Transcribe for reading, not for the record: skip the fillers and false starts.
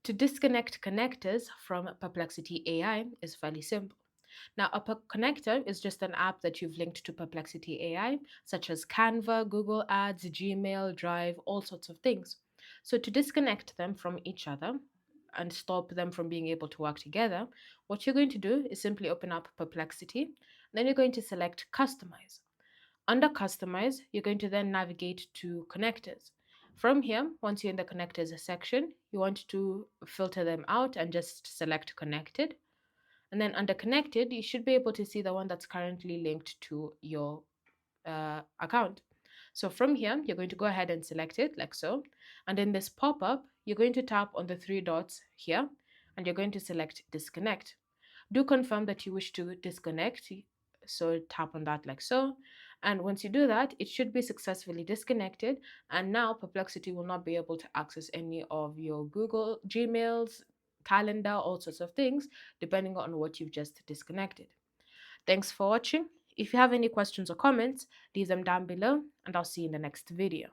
To disconnect connectors from Perplexity AI is fairly simple. Now, a connector is just an app that you've linked to Perplexity AI, such as Canva, Google Ads, Gmail, Drive, all sorts of things. So, to disconnect them from each other and stop them from being able to work together, what you're going to do is simply open up Perplexity, then you're going to select Customize. Under Customize, you're going to then navigate to Connectors. From here, once you're in the Connectors section, you want to filter them out and just select Connected. And then under Connected, you should be able to see the one that's currently linked to your account. So from here, you're going to go ahead and select it like so. And in this pop-up, you're going to tap on the three dots here, and you're going to select Disconnect. Do confirm that you wish to disconnect. So tap on that like so. And once you do that, it should be successfully disconnected. And now Perplexity will not be able to access any of your Google Gmails, calendar, all sorts of things, depending on what you've just disconnected. Thanks for watching. If you have any questions or comments, leave them down below, and I'll see you in the next video.